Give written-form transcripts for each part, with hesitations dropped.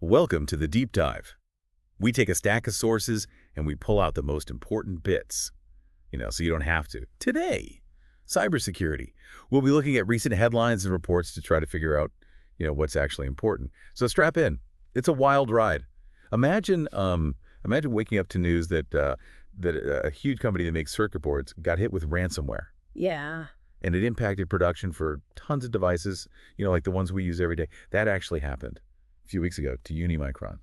Welcome to the Deep Dive. We take a stack of sources and we pull out the most important bits, so you don't have to. Today, cybersecurity. We'll be looking at recent headlines and reports to try to figure out, what's actually important. So strap in. It's a wild ride. Imagine waking up to news that a huge company that makes circuit boards got hit with ransomware. Yeah. And it impacted production for tons of devices, like the ones we use every day. That actually happened a few weeks ago to Unimicron.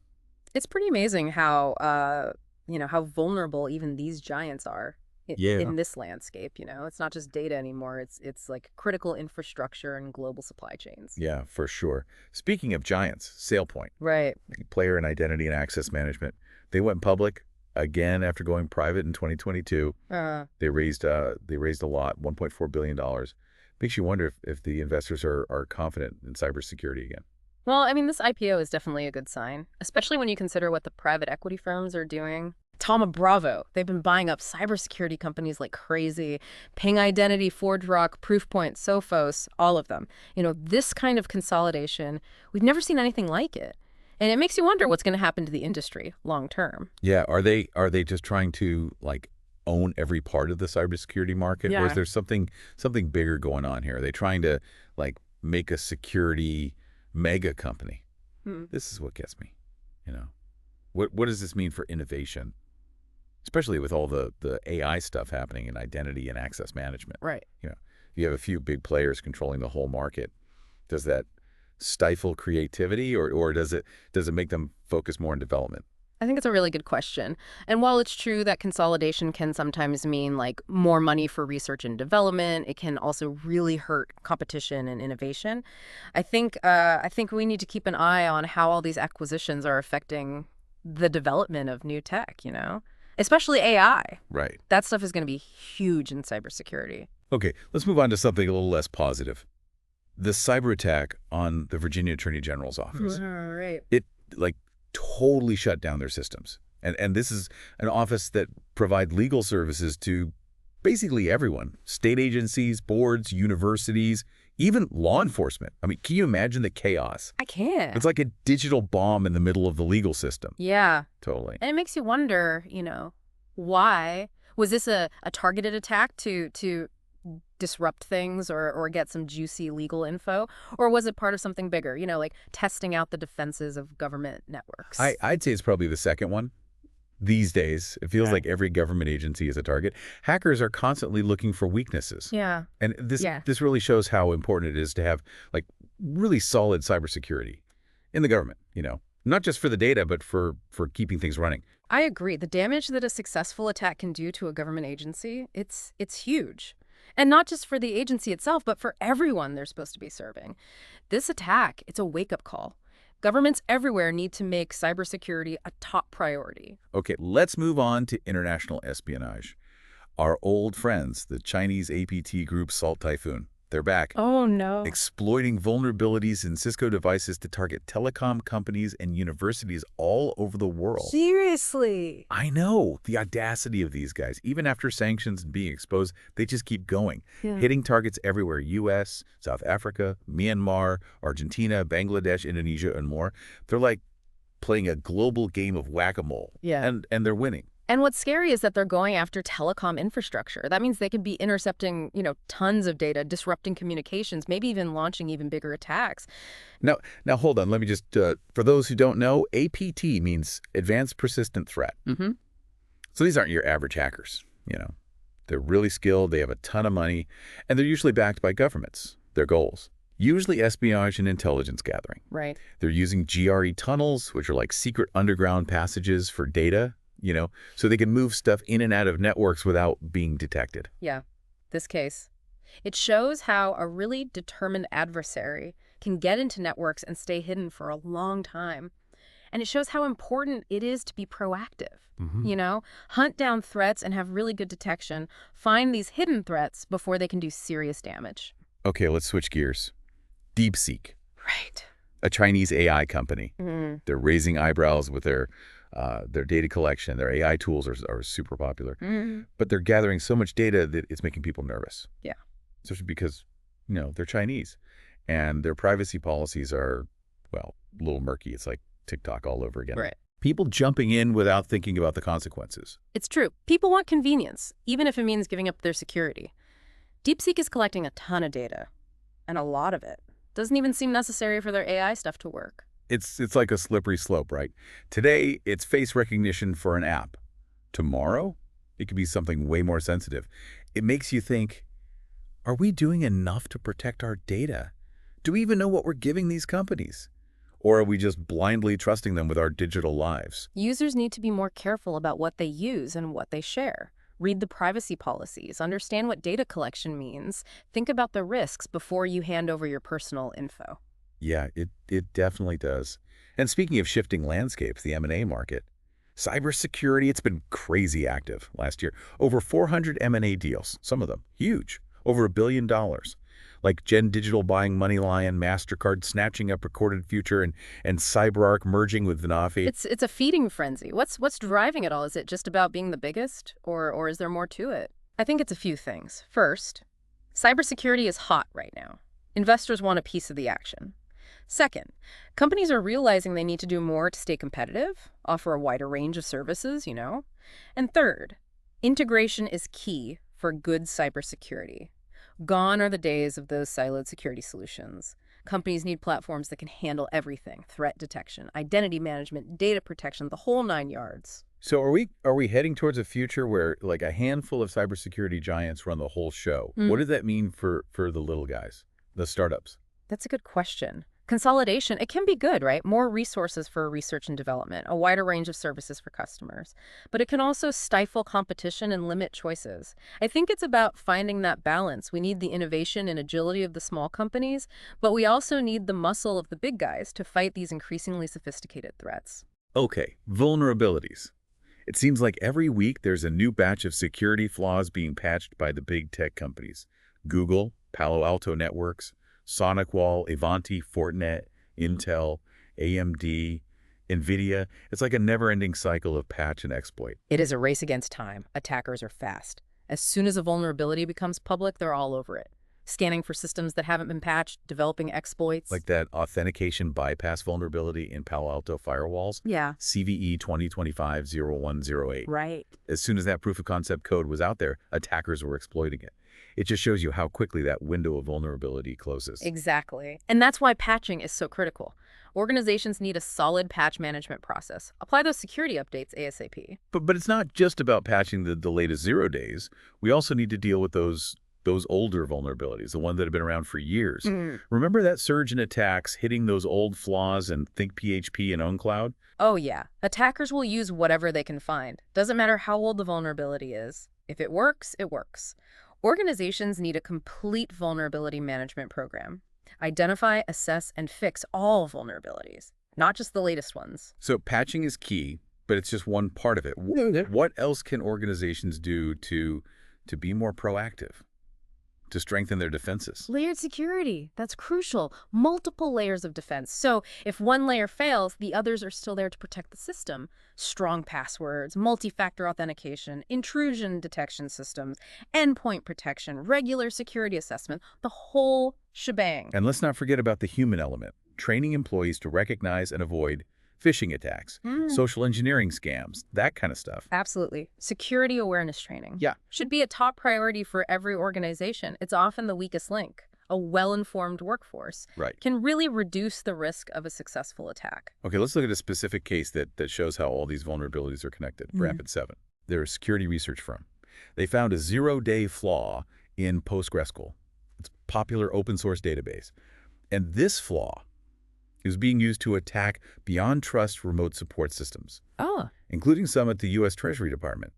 It's pretty amazing how, how vulnerable even these giants are Yeah. in this landscape, It's not just data anymore. It's like critical infrastructure and global supply chains. Yeah, for sure. Speaking of giants, SailPoint, Right. player in identity and access management, they went public again after going private in 2022. They raised a lot, $1.4 billion. Makes you wonder if the investors are confident in cybersecurity again. Well, I mean, this IPO is definitely a good sign, especially when you consider what the private equity firms are doing. Thoma Bravo, they've been buying up cybersecurity companies like crazy. Ping Identity, ForgeRock, Proofpoint, Sophos, all of them. This kind of consolidation, we've never seen anything like it. And it makes you wonder what's going to happen to the industry long term. Yeah, are they just trying to own every part of the cybersecurity market, or is Yeah. there something bigger going on here? Are they trying to make a security mega company? This is what gets me. What does this mean for innovation, especially with all the AI stuff happening in identity and access management? Right. You have a few big players controlling the whole market. Does that stifle creativity, or does it make them focus more on development? I think it's a really good question. And while it's true that consolidation can sometimes mean more money for research and development, it can also really hurt competition and innovation. I think we need to keep an eye on how all these acquisitions are affecting the development of new tech, especially AI. Right. That stuff is going to be huge in cybersecurity. Okay, let's move on to something a little less positive. The cyber attack on the Virginia Attorney General's office. Right. It totally shut down their systems. And this is an office that provides legal services to basically everyone. State agencies, boards, universities, even law enforcement. I mean, can you imagine the chaos? I can't. It's like a digital bomb in the middle of the legal system. Yeah. Totally. And it makes you wonder, why? Was this a targeted attack to disrupt things or get some juicy legal info? Or was it part of something bigger, testing out the defenses of government networks? I'd say it's probably the second one. These days, it feels like every government agency is a target. Hackers are constantly looking for weaknesses. Yeah. And this really shows how important it is to have really solid cybersecurity in the government, not just for the data, but for keeping things running. I agree. The damage that a successful attack can do to a government agency, it's huge. And not just for the agency itself, but for everyone they're supposed to be serving. This attack, it's a wake-up call. Governments everywhere need to make cybersecurity a top priority. Okay, let's move on to international espionage. Our old friends, the Chinese APT group Salt Typhoon, they're back. Oh, no. Exploiting vulnerabilities in Cisco devices to target telecom companies and universities all over the world. Seriously? I know. The audacity of these guys. Even after sanctions and being exposed, they just keep going. Yeah. Hitting targets everywhere. U.S., South Africa, Myanmar, Argentina, Bangladesh, Indonesia, and more. They're playing a global game of whack-a-mole. Yeah. And they're winning. And what's scary is that they're going after telecom infrastructure. That means they could be intercepting, tons of data, disrupting communications, maybe even launching even bigger attacks. Now hold on. Let me just, for those who don't know, APT means Advanced Persistent Threat. Mm-hmm. So these aren't your average hackers, They're really skilled, they have a ton of money, and they're usually backed by governments, their goals. Usually espionage and intelligence gathering. Right. They're using GRE tunnels, which are secret underground passages for data, so they can move stuff in and out of networks without being detected. Yeah, this case. It shows how a really determined adversary can get into networks and stay hidden for a long time. And it shows how important it is to be proactive. Mm-hmm. Hunt down threats and have really good detection. Find these hidden threats before they can do serious damage. Okay, let's switch gears. DeepSeek, Right. a Chinese AI company. Mm. They're raising eyebrows with their data collection. Their AI tools are super popular. Mm. But they're gathering so much data that it's making people nervous. Yeah. Especially because, they're Chinese. And their privacy policies are, well, a little murky. It's TikTok all over again. Right. People jumping in without thinking about the consequences. It's true. People want convenience, even if it means giving up their security. DeepSeek is collecting a ton of data, and a lot of it doesn't even seem necessary for their AI stuff to work. It's like a slippery slope, right? Today, it's face recognition for an app. Tomorrow, it could be something way more sensitive. It makes you think, are we doing enough to protect our data? Do we even know what we're giving these companies? Or are we just blindly trusting them with our digital lives? Users need to be more careful about what they use and what they share. Read the privacy policies, understand what data collection means, think about the risks before you hand over your personal info. Yeah, it definitely does. And speaking of shifting landscapes, the M&A market, cybersecurity, it's been crazy active last year. Over 400 M&A deals, some of them huge, over $1 billion. Like Gen Digital buying MoneyLion, MasterCard snatching up Recorded Future, and CyberArk merging with Venafi. It's a feeding frenzy. What's driving it all? Is it just about being the biggest, or is there more to it? I think it's a few things. First, cybersecurity is hot right now. Investors want a piece of the action. Second, companies are realizing they need to do more to stay competitive, offer a wider range of services, And third, integration is key for good cybersecurity. Gone are the days of those siloed security solutions. Companies need platforms that can handle everything: threat detection, identity management, data protection, the whole 9 yards. So are we heading towards a future where like a handful of cybersecurity giants run the whole show? What does that mean for the little guys, the startups? That's a good question. Consolidation, it can be good, right? More resources for research and development, a wider range of services for customers. But it can also stifle competition and limit choices. I think it's about finding that balance. We need the innovation and agility of the small companies, but we also need the muscle of the big guys to fight these increasingly sophisticated threats. Okay, vulnerabilities. It seems like every week there's a new batch of security flaws being patched by the big tech companies. Google, Palo Alto Networks, SonicWall, Ivanti, Fortinet, Intel, AMD, NVIDIA. It's like a never-ending cycle of patch and exploit. It is a race against time. Attackers are fast. As soon as a vulnerability becomes public, they're all over it. Scanning for systems that haven't been patched, developing exploits. Like that authentication bypass vulnerability in Palo Alto firewalls? Yeah. CVE 2025-0108. Right. As soon as that proof of concept code was out there, attackers were exploiting it. It just shows you how quickly that window of vulnerability closes. Exactly. And that's why patching is so critical. Organizations need a solid patch management process. Apply those security updates ASAP. But it's not just about patching the latest 0 days. We also need to deal with those older vulnerabilities, the ones that have been around for years. Remember that surge in attacks hitting those old flaws in Think PHP and OwnCloud? Oh yeah. Attackers will use whatever they can find. Doesn't matter how old the vulnerability is. If it works, it works. Organizations need a complete vulnerability management program. Identify, assess, and fix all vulnerabilities, not just the latest ones. So patching is key, but it's just one part of it. What else can organizations do to be more proactive, to strengthen their defenses? Layered security, that's crucial. Multiple layers of defense. So if one layer fails, the others are still there to protect the system. Strong passwords, multi-factor authentication, intrusion detection systems, endpoint protection, regular security assessment, the whole shebang. And let's not forget about the human element, training employees to recognize and avoid phishing attacks, social engineering scams, that kind of stuff. Absolutely. Security awareness training. Yeah. Should be a top priority for every organization. It's often the weakest link. A well-informed workforce can really reduce the risk of a successful attack. Okay, let's look at a specific case that shows how all these vulnerabilities are connected. Rapid7. They're a security research firm. They found a 0-day flaw in PostgreSQL. It's a popular open source database. And this flaw is being used to attack beyond trust remote support systems, including some at the U.S. Treasury Department.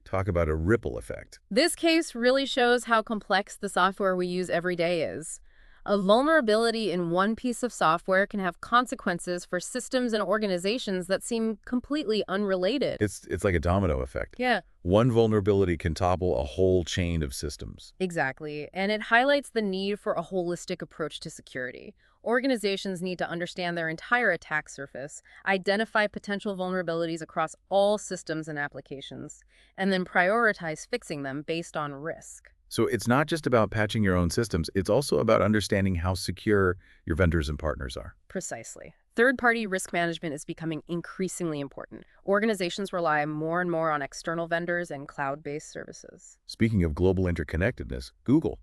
Talk about a ripple effect. This case really shows how complex the software we use every day is. A vulnerability in one piece of software can have consequences for systems and organizations that seem completely unrelated. It's like a domino effect. Yeah. One vulnerability can topple a whole chain of systems. Exactly. And it highlights the need for a holistic approach to security. Organizations need to understand their entire attack surface, identify potential vulnerabilities across all systems and applications, and then prioritize fixing them based on risk. So it's not just about patching your own systems, it's also about understanding how secure your vendors and partners are. Precisely. Third-party risk management is becoming increasingly important. Organizations rely more and more on external vendors and cloud-based services. Speaking of global interconnectedness, Google.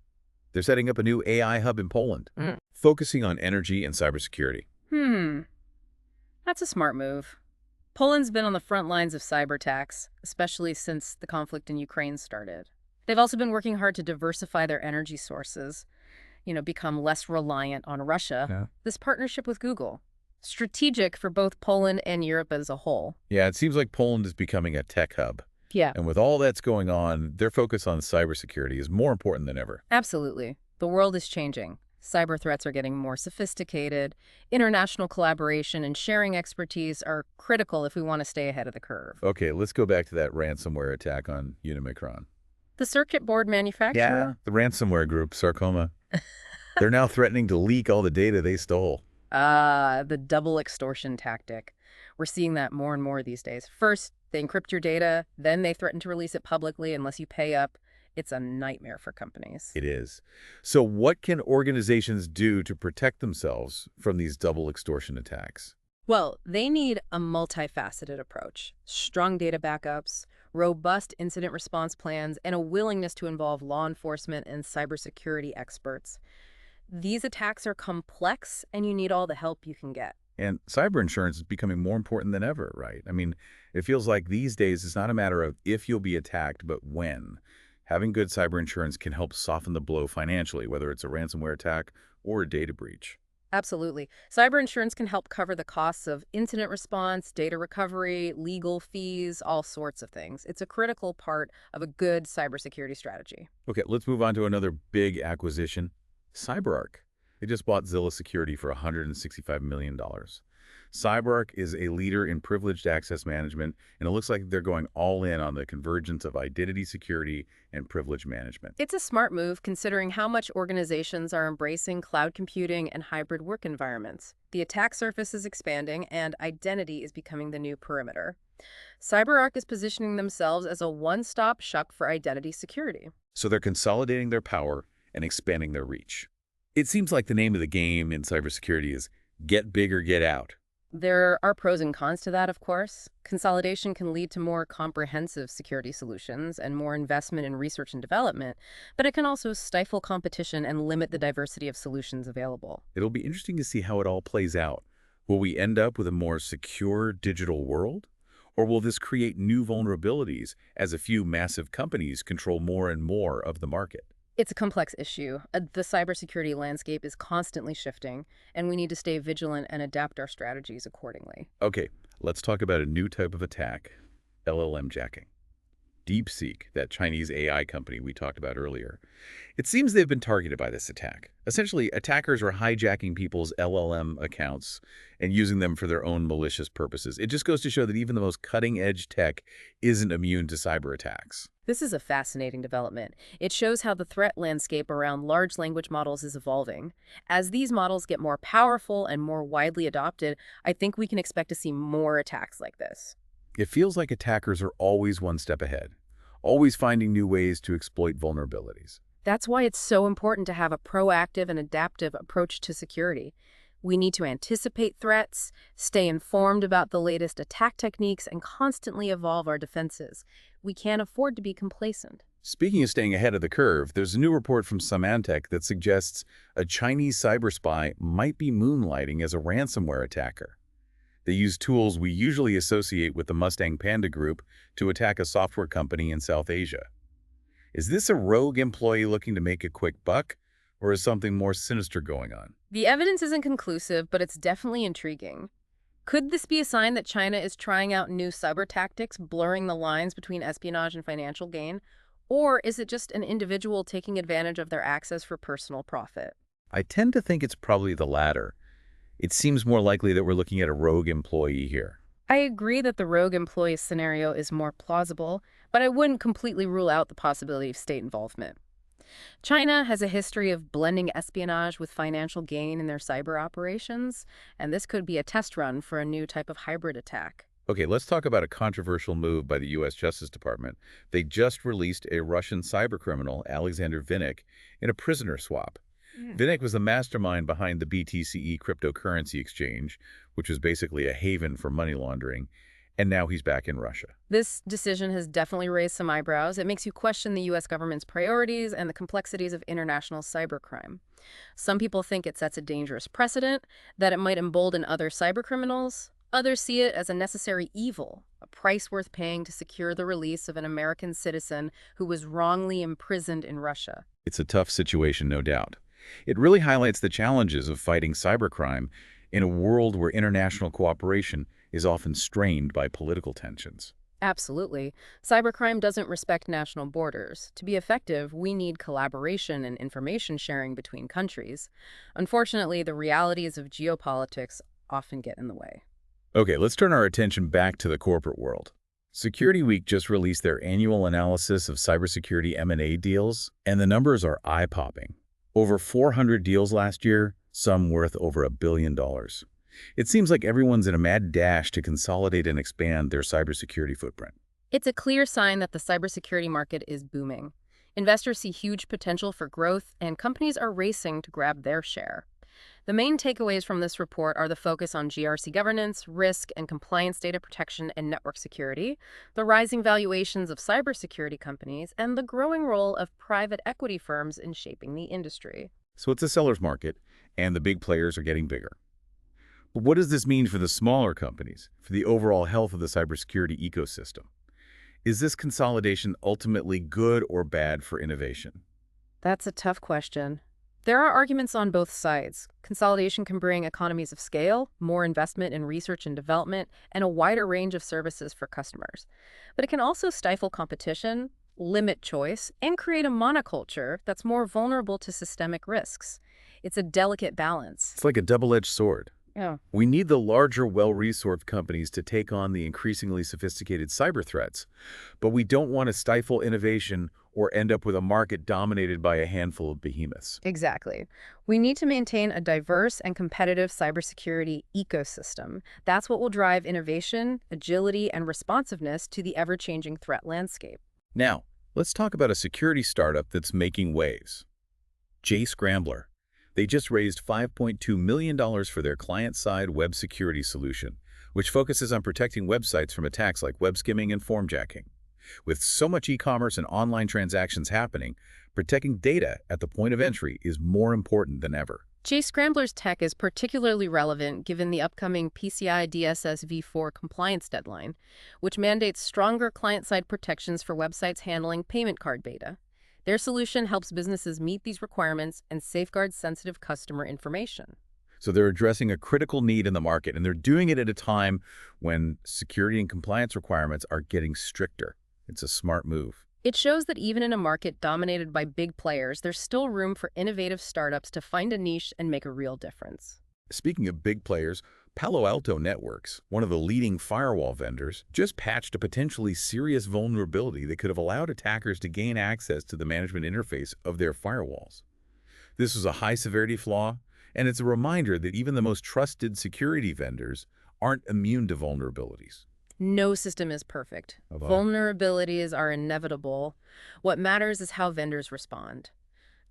They're setting up a new AI hub in Poland, Mm. focusing on energy and cybersecurity. That's a smart move. Poland's been on the front lines of cyberattacks, especially since the conflict in Ukraine started. They've also been working hard to diversify their energy sources, become less reliant on Russia. Yeah. This partnership with Google, strategic for both Poland and Europe as a whole. Yeah, it seems like Poland is becoming a tech hub. Yeah, And with all that's going on, their focus on cybersecurity is more important than ever. absolutely. The world is changing. Cyber threats are getting more sophisticated. International collaboration and sharing expertise are critical if we want to stay ahead of the curve. Okay, let's go back to that ransomware attack on Unimicron. The circuit board manufacturer? The ransomware group, Sarcoma. They're now threatening to leak all the data they stole. The double extortion tactic. We're seeing that more and more these days. First, they encrypt your data, then they threaten to release it publicly unless you pay up. It's a nightmare for companies. It is. So what can organizations do to protect themselves from these double extortion attacks? Well, they need a multifaceted approach. Strong data backups, robust incident response plans, and a willingness to involve law enforcement and cybersecurity experts. These attacks are complex, and you need all the help you can get. And cyber insurance is becoming more important than ever, right? I mean, it feels like these days it's not a matter of if you'll be attacked, but when. Having good cyber insurance can help soften the blow financially, whether it's a ransomware attack or a data breach. Absolutely. Cyber insurance can help cover the costs of incident response, data recovery, legal fees, all sorts of things. It's a critical part of a good cybersecurity strategy. Okay, let's move on to another big acquisition, CyberArk. They just bought Zilla Security for $165 million. CyberArk is a leader in privileged access management, and it looks like they're going all in on the convergence of identity security and privilege management. It's a smart move considering how much organizations are embracing cloud computing and hybrid work environments. The attack surface is expanding, and identity is becoming the new perimeter. CyberArk is positioning themselves as a one-stop shop for identity security. So they're consolidating their power and expanding their reach. It seems like the name of the game in cybersecurity is get big or get out. There are pros and cons to that, of course. Consolidation can lead to more comprehensive security solutions and more investment in research and development, but it can also stifle competition and limit the diversity of solutions available. It'll be interesting to see how it all plays out. Will we end up with a more secure digital world? Or will this create new vulnerabilities as a few massive companies control more and more of the market? It's a complex issue. The cybersecurity landscape is constantly shifting, and we need to stay vigilant and adapt our strategies accordingly. Okay, let's talk about a new type of attack, LLM jacking. DeepSeek, that Chinese AI company we talked about earlier. It seems they've been targeted by this attack. Essentially, attackers are hijacking people's LLM accounts and using them for their own malicious purposes. It just goes to show that even the most cutting-edge tech isn't immune to cyber attacks. This is a fascinating development. It shows how the threat landscape around large language models is evolving. As these models get more powerful and more widely adopted, I think we can expect to see more attacks like this. It feels like attackers are always one step ahead, always finding new ways to exploit vulnerabilities. That's why it's so important to have a proactive and adaptive approach to security. We need to anticipate threats, stay informed about the latest attack techniques, and constantly evolve our defenses. We can't afford to be complacent. Speaking of staying ahead of the curve, there's a new report from Symantec that suggests a Chinese cyber spy might be moonlighting as a ransomware attacker. They use tools we usually associate with the Mustang Panda Group to attack a software company in South Asia. Is this a rogue employee looking to make a quick buck, or is something more sinister going on? The evidence isn't conclusive, but it's definitely intriguing. Could this be a sign that China is trying out new cyber tactics, blurring the lines between espionage and financial gain? Or is it just an individual taking advantage of their access for personal profit? I tend to think it's probably the latter. It seems more likely that we're looking at a rogue employee here. I agree that the rogue employee scenario is more plausible, but I wouldn't completely rule out the possibility of state involvement. China has a history of blending espionage with financial gain in their cyber operations, and this could be a test run for a new type of hybrid attack. Okay, let's talk about a controversial move by the U.S. Justice Department. They just released a Russian cybercriminal, Alexander Vinnik, in a prisoner swap. Vinik was the mastermind behind the BTCE cryptocurrency exchange, which was basically a haven for money laundering, and now he's back in Russia. This decision has definitely raised some eyebrows. It makes you question the U.S. government's priorities and the complexities of international cybercrime. Some people think it sets a dangerous precedent, that it might embolden other cybercriminals. Others see it as a necessary evil, a price worth paying to secure the release of an American citizen who was wrongly imprisoned in Russia. It's a tough situation, no doubt. It really highlights the challenges of fighting cybercrime in a world where international cooperation is often strained by political tensions. Absolutely. Cybercrime doesn't respect national borders. To be effective, we need collaboration and information sharing between countries. Unfortunately, the realities of geopolitics often get in the way. Okay, let's turn our attention back to the corporate world. Security Week just released their annual analysis of cybersecurity M&A deals, and the numbers are eye-popping. Over 400 deals last year, some worth over $1 billion. It seems like everyone's in a mad dash to consolidate and expand their cybersecurity footprint. It's a clear sign that the cybersecurity market is booming. Investors see huge potential for growth, and companies are racing to grab their share. The main takeaways from this report are the focus on GRC governance, risk and compliance data protection, and network security, the rising valuations of cybersecurity companies, and the growing role of private equity firms in shaping the industry. So it's a seller's market, and the big players are getting bigger. But what does this mean for the smaller companies, for the overall health of the cybersecurity ecosystem? Is this consolidation ultimately good or bad for innovation? That's a tough question. There are arguments on both sides. Consolidation can bring economies of scale, more investment in research and development, and a wider range of services for customers. But it can also stifle competition, limit choice, and create a monoculture that's more vulnerable to systemic risks. It's a delicate balance. It's like a double-edged sword. Yeah. We need the larger, well-resourced companies to take on the increasingly sophisticated cyber threats, but we don't want to stifle innovation or end up with a market dominated by a handful of behemoths. Exactly. We need to maintain a diverse and competitive cybersecurity ecosystem. That's what will drive innovation, agility, and responsiveness to the ever-changing threat landscape. Now, let's talk about a security startup that's making waves. Scrambler. They just raised $5.2 million for their client-side web security solution, which focuses on protecting websites from attacks like web skimming and form jacking. With so much e-commerce and online transactions happening, protecting data at the point of entry is more important than ever. Scrambler's tech is particularly relevant given the upcoming PCI DSS v4 compliance deadline, which mandates stronger client-side protections for websites handling payment card data. Their solution helps businesses meet these requirements and safeguard sensitive customer information. So they're addressing a critical need in the market, and they're doing it at a time when security and compliance requirements are getting stricter. It's a smart move. It shows that even in a market dominated by big players, there's still room for innovative startups to find a niche and make a real difference. Speaking of big players, Palo Alto Networks, one of the leading firewall vendors, just patched a potentially serious vulnerability that could have allowed attackers to gain access to the management interface of their firewalls. This was a high-severity flaw, and it's a reminder that even the most trusted security vendors aren't immune to vulnerabilities. No system is perfect. Vulnerabilities are inevitable. What matters is how vendors respond.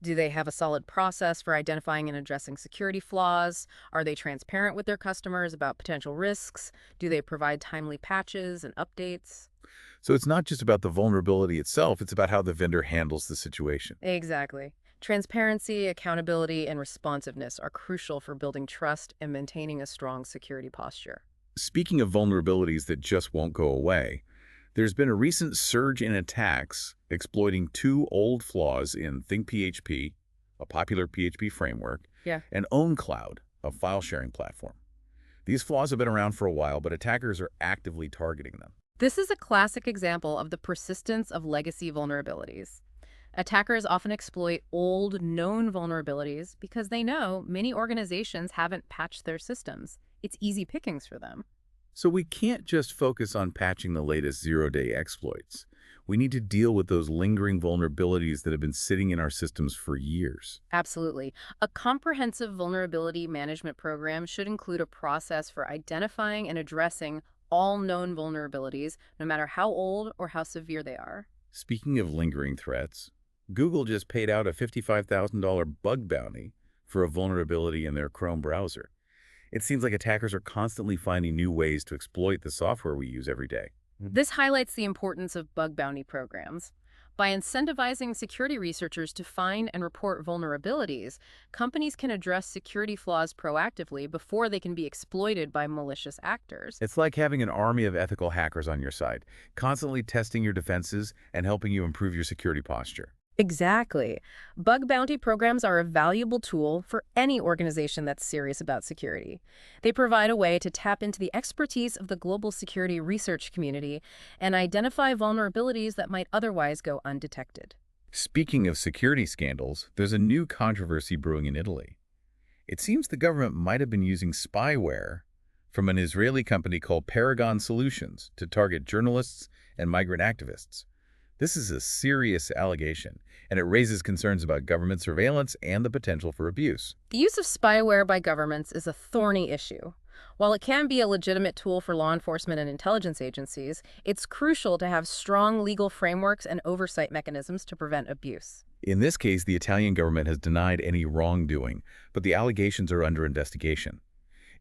Do they have a solid process for identifying and addressing security flaws? Are they transparent with their customers about potential risks? Do they provide timely patches and updates? So it's not just about the vulnerability itself, it's about how the vendor handles the situation. Exactly. Transparency, accountability, and responsiveness are crucial for building trust and maintaining a strong security posture. Speaking of vulnerabilities that just won't go away, there's been a recent surge in attacks exploiting two old flaws in ThinkPHP, a popular PHP framework, and OwnCloud, a file-sharing platform. These flaws have been around for a while, but attackers are actively targeting them. This is a classic example of the persistence of legacy vulnerabilities. Attackers often exploit old, known vulnerabilities because they know many organizations haven't patched their systems. It's easy pickings for them. So we can't just focus on patching the latest zero-day exploits. We need to deal with those lingering vulnerabilities that have been sitting in our systems for years. Absolutely. A comprehensive vulnerability management program should include a process for identifying and addressing all known vulnerabilities, no matter how old or how severe they are. Speaking of lingering threats, Google just paid out a $55,000 bug bounty for a vulnerability in their Chrome browser. It seems like attackers are constantly finding new ways to exploit the software we use every day. This highlights the importance of bug bounty programs. By incentivizing security researchers to find and report vulnerabilities, companies can address security flaws proactively before they can be exploited by malicious actors. It's like having an army of ethical hackers on your side, constantly testing your defenses and helping you improve your security posture. Exactly. Bug bounty programs are a valuable tool for any organization that's serious about security. They provide a way to tap into the expertise of the global security research community and identify vulnerabilities that might otherwise go undetected. Speaking of security scandals, there's a new controversy brewing in Italy. It seems the government might have been using spyware from an Israeli company called Paragon Solutions to target journalists and migrant activists. This is a serious allegation, and it raises concerns about government surveillance and the potential for abuse. The use of spyware by governments is a thorny issue. While it can be a legitimate tool for law enforcement and intelligence agencies, it's crucial to have strong legal frameworks and oversight mechanisms to prevent abuse. In this case, the Italian government has denied any wrongdoing, but the allegations are under investigation.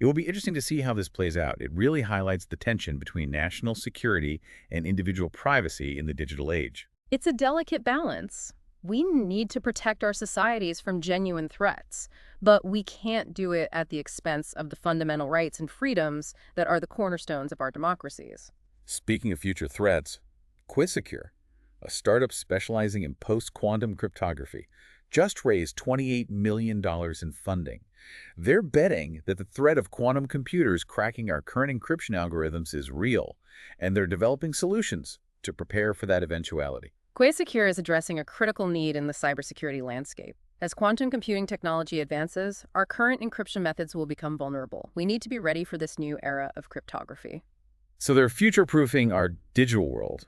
It will be interesting to see how this plays out. It really highlights the tension between national security and individual privacy in the digital age. It's a delicate balance. We need to protect our societies from genuine threats, but we can't do it at the expense of the fundamental rights and freedoms that are the cornerstones of our democracies. Speaking of future threats, QuizSecure, a startup specializing in post-quantum cryptography, just raised $28 million in funding. They're betting that the threat of quantum computers cracking our current encryption algorithms is real, and they're developing solutions to prepare for that eventuality. QuizSecure is addressing a critical need in the cybersecurity landscape. As quantum computing technology advances, our current encryption methods will become vulnerable. We need to be ready for this new era of cryptography. So they're future-proofing our digital world,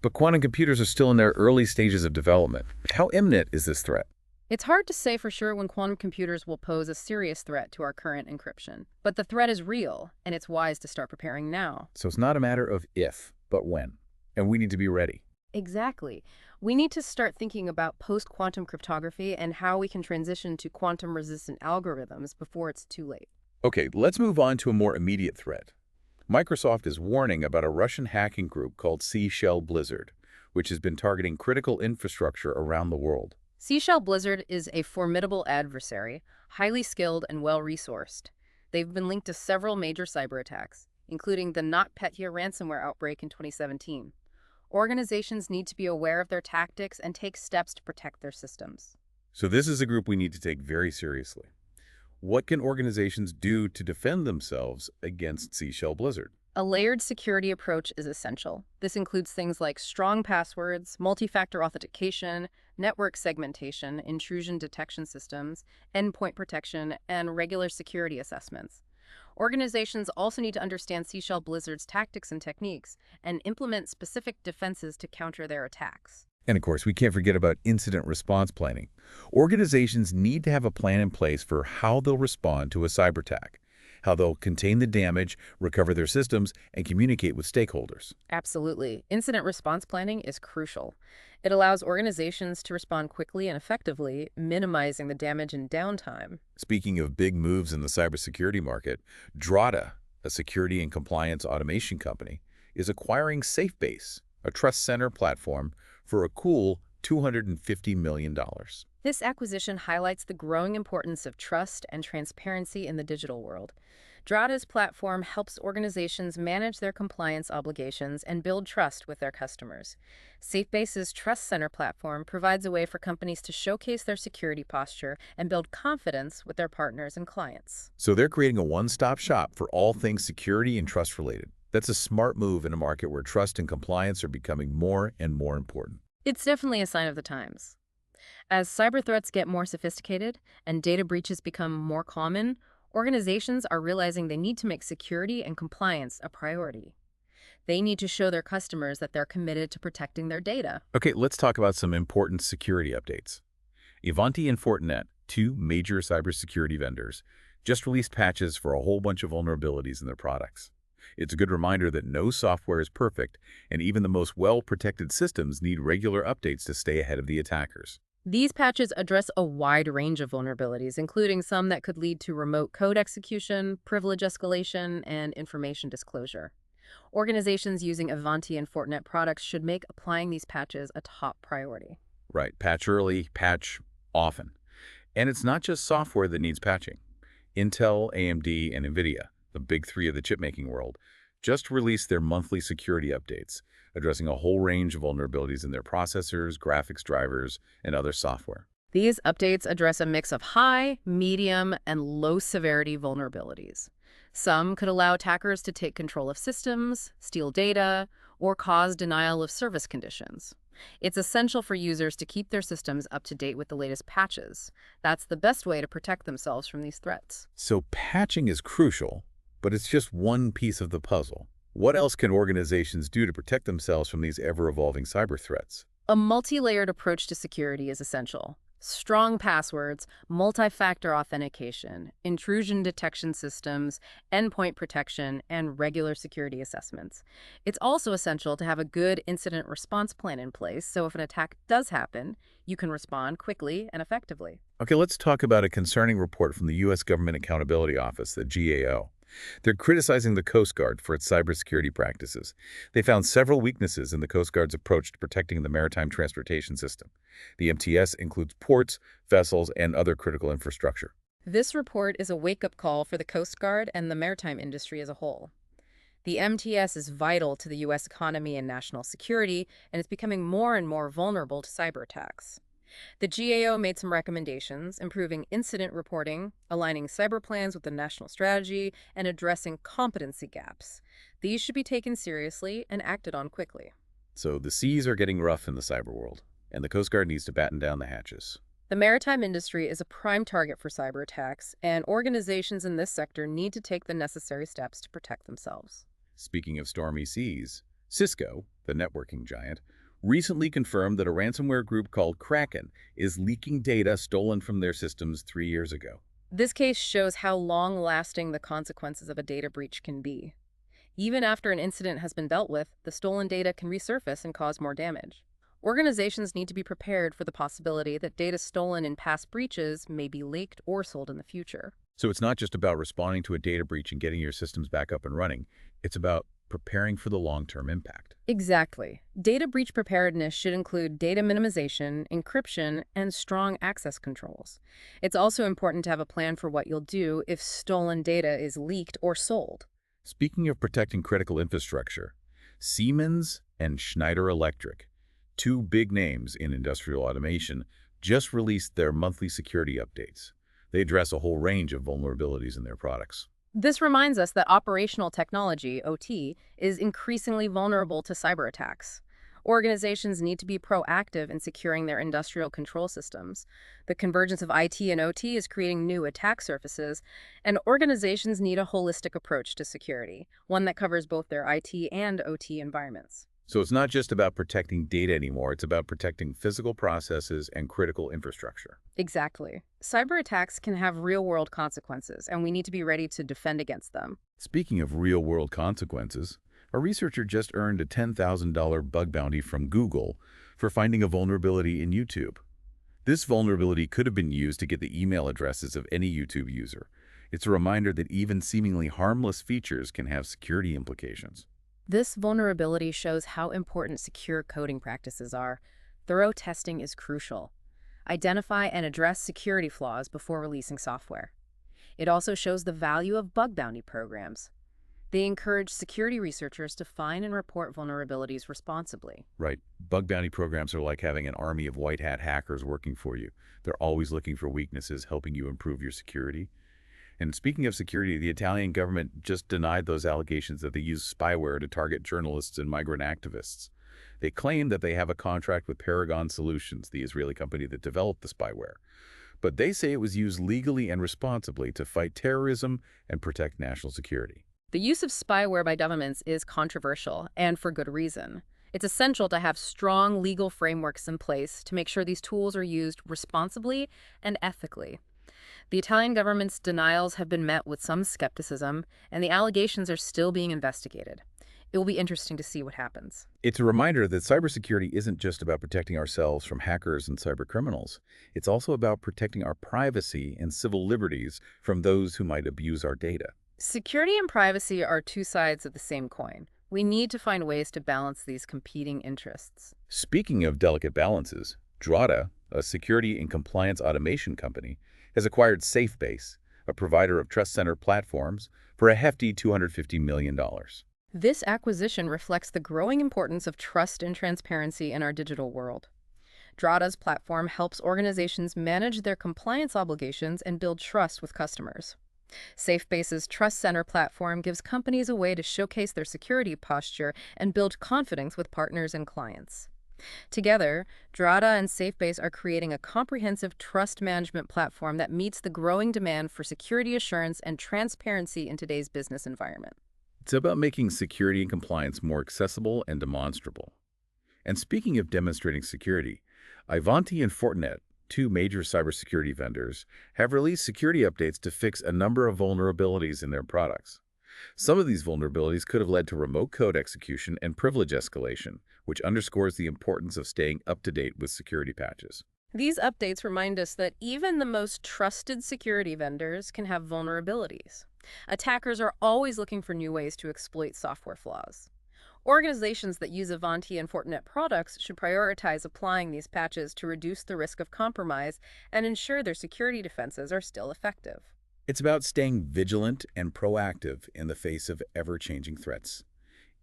but quantum computers are still in their early stages of development. How imminent is this threat? It's hard to say for sure when quantum computers will pose a serious threat to our current encryption. But the threat is real, and it's wise to start preparing now. So it's not a matter of if, but when. And we need to be ready. Exactly. We need to start thinking about post-quantum cryptography and how we can transition to quantum-resistant algorithms before it's too late. Okay, let's move on to a more immediate threat. Microsoft is warning about a Russian hacking group called Seashell Blizzard, which has been targeting critical infrastructure around the world. Seashell Blizzard is a formidable adversary, highly skilled and well-resourced. They've been linked to several major cyber attacks, including the NotPetya ransomware outbreak in 2017. Organizations need to be aware of their tactics and take steps to protect their systems. So this is a group we need to take very seriously. What can organizations do to defend themselves against Seashell Blizzard? A layered security approach is essential. This includes things like strong passwords, multi-factor authentication, network segmentation, intrusion detection systems, endpoint protection, and regular security assessments. Organizations also need to understand Seashell Blizzard's tactics and techniques and implement specific defenses to counter their attacks. And of course, we can't forget about incident response planning. Organizations need to have a plan in place for how they'll respond to a cyber attack, how they'll contain the damage, recover their systems, and communicate with stakeholders. Absolutely. Incident response planning is crucial. It allows organizations to respond quickly and effectively, minimizing the damage and downtime. Speaking of big moves in the cybersecurity market, Drata, a security and compliance automation company, is acquiring SafeBase, a trust center platform, for a cool $250 million. This acquisition highlights the growing importance of trust and transparency in the digital world. Drata's platform helps organizations manage their compliance obligations and build trust with their customers. SafeBase's Trust Center platform provides a way for companies to showcase their security posture and build confidence with their partners and clients. So they're creating a one-stop shop for all things security and trust related. That's a smart move in a market where trust and compliance are becoming more and more important. It's definitely a sign of the times. As cyber threats get more sophisticated and data breaches become more common, organizations are realizing they need to make security and compliance a priority. They need to show their customers that they're committed to protecting their data. Okay, let's talk about some important security updates. Ivanti and Fortinet, two major cybersecurity vendors, just released patches for a whole bunch of vulnerabilities in their products. It's a good reminder that no software is perfect, and even the most well-protected systems need regular updates to stay ahead of the attackers. These patches address a wide range of vulnerabilities, including some that could lead to remote code execution, privilege escalation, and information disclosure. Organizations using Avanti and Fortinet products should make applying these patches a top priority. Right, patch early, patch often. And it's not just software that needs patching. Intel, AMD, and NVIDIA, the big three of the chip-making world, just released their monthly security updates, addressing a whole range of vulnerabilities in their processors, graphics drivers, and other software. These updates address a mix of high, medium, and low-severity vulnerabilities. Some could allow attackers to take control of systems, steal data, or cause denial of service conditions. It's essential for users to keep their systems up to date with the latest patches. That's the best way to protect themselves from these threats. So patching is crucial, but it's just one piece of the puzzle. What else can organizations do to protect themselves from these ever-evolving cyber threats? A multi-layered approach to security is essential. Strong passwords, multi-factor authentication, intrusion detection systems, endpoint protection, and regular security assessments. It's also essential to have a good incident response plan in place, so if an attack does happen, you can respond quickly and effectively. Okay, let's talk about a concerning report from the U.S. Government Accountability Office, the GAO. They're criticizing the Coast Guard for its cybersecurity practices. They found several weaknesses in the Coast Guard's approach to protecting the maritime transportation system. The MTS includes ports, vessels, and other critical infrastructure. This report is a wake-up call for the Coast Guard and the maritime industry as a whole. The MTS is vital to the U.S. economy and national security, and it's becoming more and more vulnerable to cyber attacks. The GAO made some recommendations, improving incident reporting, aligning cyber plans with the national strategy, and addressing competency gaps. These should be taken seriously and acted on quickly. So the seas are getting rough in the cyber world, and the Coast Guard needs to batten down the hatches. The maritime industry is a prime target for cyber attacks, and organizations in this sector need to take the necessary steps to protect themselves. Speaking of stormy seas, Cisco, the networking giant, recently confirmed that a ransomware group called Kraken is leaking data stolen from their systems 3 years ago. This case shows how long-lasting the consequences of a data breach can be. Even after an incident has been dealt with, the stolen data can resurface and cause more damage. Organizations need to be prepared for the possibility that data stolen in past breaches may be leaked or sold in the future. So it's not just about responding to a data breach and getting your systems back up and running. It's about preparing for the long-term impact. Exactly. Data breach preparedness should include data minimization, encryption, and strong access controls. It's also important to have a plan for what you'll do if stolen data is leaked or sold. Speaking of protecting critical infrastructure, Siemens and Schneider Electric, two big names in industrial automation, just released their monthly security updates. They address a whole range of vulnerabilities in their products. This reminds us that operational technology, OT, is increasingly vulnerable to cyber attacks. Organizations need to be proactive in securing their industrial control systems. The convergence of IT and OT is creating new attack surfaces, and organizations need a holistic approach to security, one that covers both their IT and OT environments. So it's not just about protecting data anymore, it's about protecting physical processes and critical infrastructure. Exactly. Cyber attacks can have real-world consequences, and we need to be ready to defend against them. Speaking of real-world consequences, a researcher just earned a $10,000 bug bounty from Google for finding a vulnerability in YouTube. This vulnerability could have been used to get the email addresses of any YouTube user. It's a reminder that even seemingly harmless features can have security implications. This vulnerability shows how important secure coding practices are. Thorough testing is crucial. Identify and address security flaws before releasing software. It also shows the value of bug bounty programs. They encourage security researchers to find and report vulnerabilities responsibly. Right. Bug bounty programs are like having an army of white hat hackers working for you. They're always looking for weaknesses, helping you improve your security. And speaking of security, the Italian government just denied those allegations that they use spyware to target journalists and migrant activists. They claim that they have a contract with Paragon Solutions, the Israeli company that developed the spyware. But they say it was used legally and responsibly to fight terrorism and protect national security. The use of spyware by governments is controversial, and for good reason. It's essential to have strong legal frameworks in place to make sure these tools are used responsibly and ethically. The Italian government's denials have been met with some skepticism, and the allegations are still being investigated. It will be interesting to see what happens. It's a reminder that cybersecurity isn't just about protecting ourselves from hackers and cybercriminals. It's also about protecting our privacy and civil liberties from those who might abuse our data. Security and privacy are two sides of the same coin. We need to find ways to balance these competing interests. Speaking of delicate balances, Drata, a security and compliance automation company, has acquired SafeBase, a provider of trust center platforms, for a hefty $250 million. This acquisition reflects the growing importance of trust and transparency in our digital world. Drata's platform helps organizations manage their compliance obligations and build trust with customers. SafeBase's Trust Center platform gives companies a way to showcase their security posture and build confidence with partners and clients. Together, Drata and SafeBase are creating a comprehensive trust management platform that meets the growing demand for security assurance and transparency in today's business environment. It's about making security and compliance more accessible and demonstrable. And speaking of demonstrating security, Ivanti and Fortinet, two major cybersecurity vendors, have released security updates to fix a number of vulnerabilities in their products. Some of these vulnerabilities could have led to remote code execution and privilege escalation, which underscores the importance of staying up to date with security patches. These updates remind us that even the most trusted security vendors can have vulnerabilities. Attackers are always looking for new ways to exploit software flaws. Organizations that use Ivanti and Fortinet products should prioritize applying these patches to reduce the risk of compromise and ensure their security defenses are still effective. It's about staying vigilant and proactive in the face of ever-changing threats.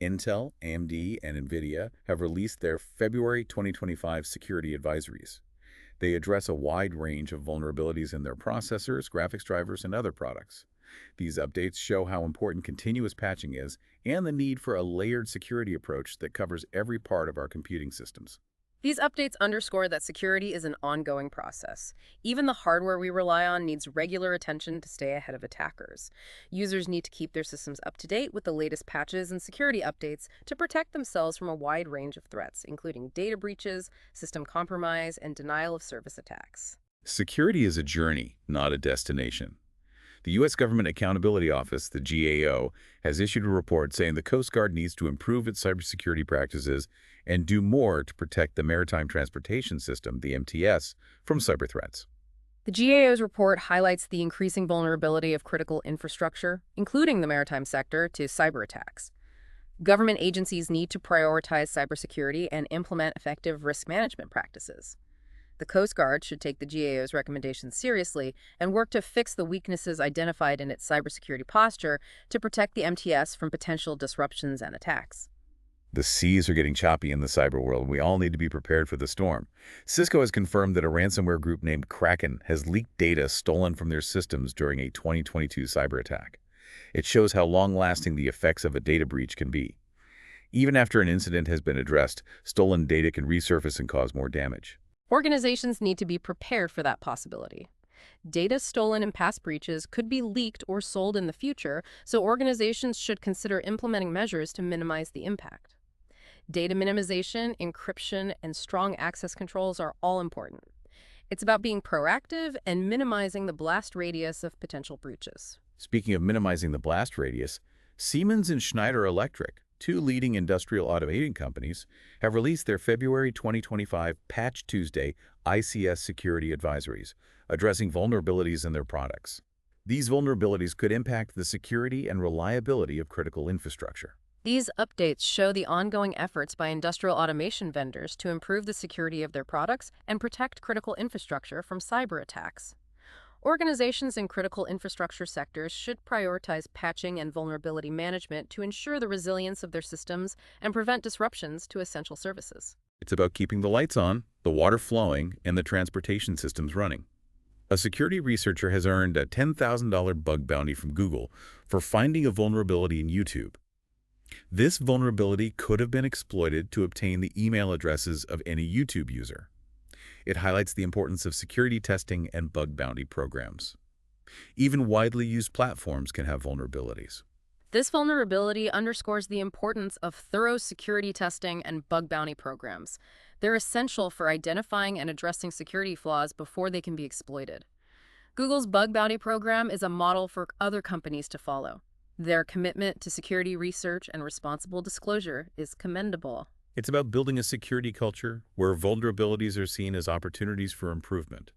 Intel, AMD, and NVIDIA have released their February 2025 security advisories. They address a wide range of vulnerabilities in their processors, graphics drivers, and other products. These updates show how important continuous patching is and the need for a layered security approach that covers every part of our computing systems. These updates underscore that security is an ongoing process. Even the hardware we rely on needs regular attention to stay ahead of attackers. Users need to keep their systems up to date with the latest patches and security updates to protect themselves from a wide range of threats, including data breaches, system compromise, and denial of service attacks. Security is a journey, not a destination. The U.S. Government Accountability Office, the GAO, has issued a report saying the Coast Guard needs to improve its cybersecurity practices and do more to protect the Maritime Transportation System, the MTS, from cyber threats. The GAO's report highlights the increasing vulnerability of critical infrastructure, including the maritime sector, to cyber attacks. Government agencies need to prioritize cybersecurity and implement effective risk management practices. The Coast Guard should take the GAO's recommendations seriously and work to fix the weaknesses identified in its cybersecurity posture to protect the MTS from potential disruptions and attacks. The seas are getting choppy in the cyber world, and we all need to be prepared for the storm. Cisco has confirmed that a ransomware group named Kraken has leaked data stolen from their systems during a 2022 cyber attack. It shows how long-lasting the effects of a data breach can be. Even after an incident has been addressed, stolen data can resurface and cause more damage. Organizations need to be prepared for that possibility. Data stolen in past breaches could be leaked or sold in the future, so organizations should consider implementing measures to minimize the impact. Data minimization, encryption, and strong access controls are all important. It's about being proactive and minimizing the blast radius of potential breaches. Speaking of minimizing the blast radius, Siemens and Schneider Electric, two leading industrial automation companies, have released their February 2025 Patch Tuesday ICS security advisories, addressing vulnerabilities in their products. These vulnerabilities could impact the security and reliability of critical infrastructure. These updates show the ongoing efforts by industrial automation vendors to improve the security of their products and protect critical infrastructure from cyber attacks. Organizations in critical infrastructure sectors should prioritize patching and vulnerability management to ensure the resilience of their systems and prevent disruptions to essential services. It's about keeping the lights on, the water flowing, and the transportation systems running. A security researcher has earned a $10,000 bug bounty from Google for finding a vulnerability in YouTube. This vulnerability could have been exploited to obtain the email addresses of any YouTube user. It highlights the importance of security testing and bug bounty programs. Even widely used platforms can have vulnerabilities. This vulnerability underscores the importance of thorough security testing and bug bounty programs. They're essential for identifying and addressing security flaws before they can be exploited. Google's bug bounty program is a model for other companies to follow. Their commitment to security research and responsible disclosure is commendable. It's about building a security culture where vulnerabilities are seen as opportunities for improvement.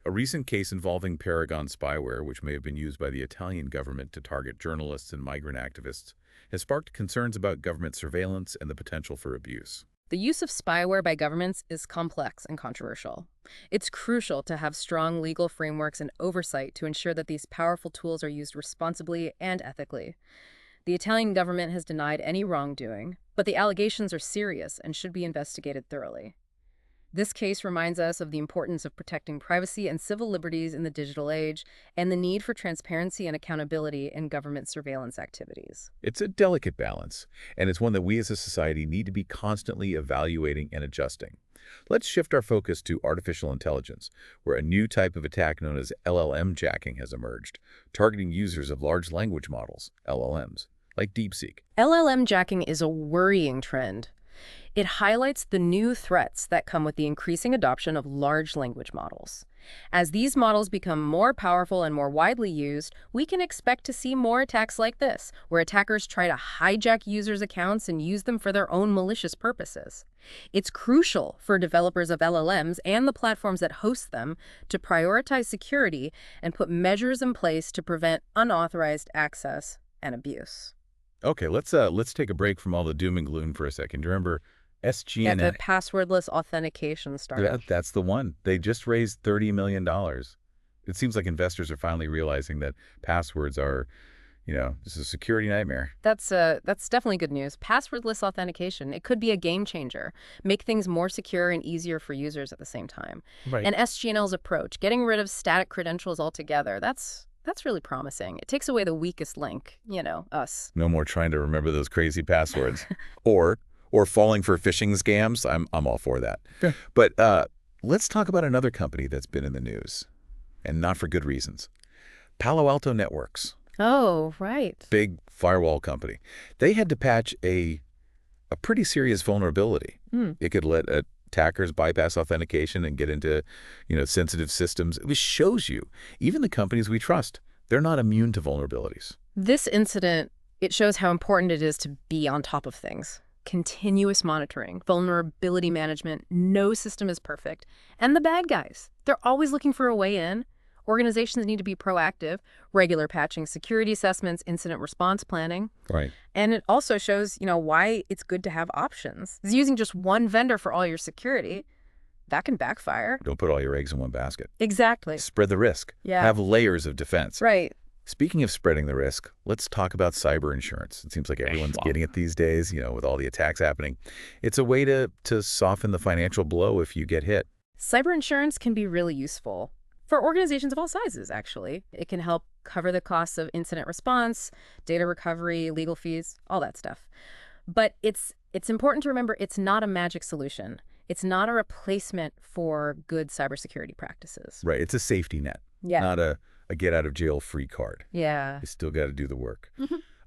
A recent case involving Paragon spyware, which may have been used by the Italian government to target journalists and migrant activists, has sparked concerns about government surveillance and the potential for abuse. The use of spyware by governments is complex and controversial. It's crucial to have strong legal frameworks and oversight to ensure that these powerful tools are used responsibly and ethically. The Italian government has denied any wrongdoing, but the allegations are serious and should be investigated thoroughly. This case reminds us of the importance of protecting privacy and civil liberties in the digital age and the need for transparency and accountability in government surveillance activities. It's a delicate balance, and it's one that we as a society need to be constantly evaluating and adjusting. Let's shift our focus to artificial intelligence, where a new type of attack known as LLM jacking has emerged, targeting users of large language models, LLMs, like DeepSeek. LLM jacking is a worrying trend. It highlights the new threats that come with the increasing adoption of large language models. As these models become more powerful and more widely used, we can expect to see more attacks like this, where attackers try to hijack users' accounts and use them for their own malicious purposes. It's crucial for developers of LLMs and the platforms that host them to prioritize security and put measures in place to prevent unauthorized access and abuse. Okay, let's take a break from all the doom and gloom for a second. Do you remember SGNA? Yeah, the passwordless authentication startup. That's the one. They just raised $30 million. It seems like investors are finally realizing that passwords are, this is a security nightmare. That's definitely good news. Passwordless authentication, it could be a game changer, make things more secure and easier for users at the same time. Right. And SGNL's approach, getting rid of static credentials altogether, that's really promising. It takes away the weakest link, us. No more trying to remember those crazy passwords. or falling for phishing scams. I'm all for that. Yeah. But let's talk about another company that's been in the news, and not for good reasons. Palo Alto Networks. Oh, right. Big firewall company. They had to patch a pretty serious vulnerability. It could let attackers bypass authentication and get into, sensitive systems. It shows you, even the companies we trust, they're not immune to vulnerabilities. This incident, it shows how important it is to be on top of things. Continuous monitoring, vulnerability management, no system is perfect. And the bad guys, they're always looking for a way in. Organizations need to be proactive, regular patching, security assessments, incident response planning. Right. And it also shows, why it's good to have options. Using just one vendor for all your security, that can backfire. Don't put all your eggs in one basket. Exactly. Spread the risk. Yeah. Have layers of defense. Right. Speaking of spreading the risk, let's talk about cyber insurance. It seems like everyone's getting it these days, with all the attacks happening. It's a way to soften the financial blow if you get hit. Cyber insurance can be really useful for organizations of all sizes, actually. It can help cover the costs of incident response, data recovery, legal fees, all that stuff. But it's important to remember it's not a magic solution. It's not a replacement for good cybersecurity practices. Right. It's a safety net, not a get-out-of-jail-free card. Yeah. You still got to do the work.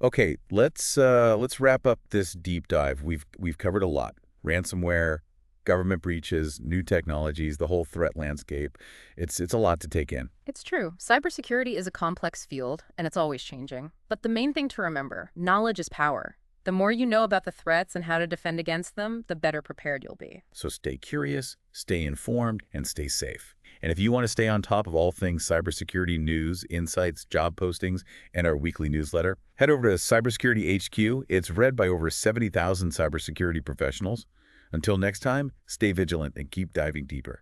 Okay, let's wrap up this deep dive. We've covered a lot. Ransomware, government breaches, new technologies, the whole threat landscape. It's a lot to take in. It's true. Cybersecurity is a complex field, and it's always changing. But the main thing to remember, knowledge is power. The more you know about the threats and how to defend against them, the better prepared you'll be. So stay curious, stay informed, and stay safe. And if you want to stay on top of all things cybersecurity news, insights, job postings, and our weekly newsletter, head over to Cybersecurity HQ. It's read by over 70,000 cybersecurity professionals. Until next time, stay vigilant and keep diving deeper.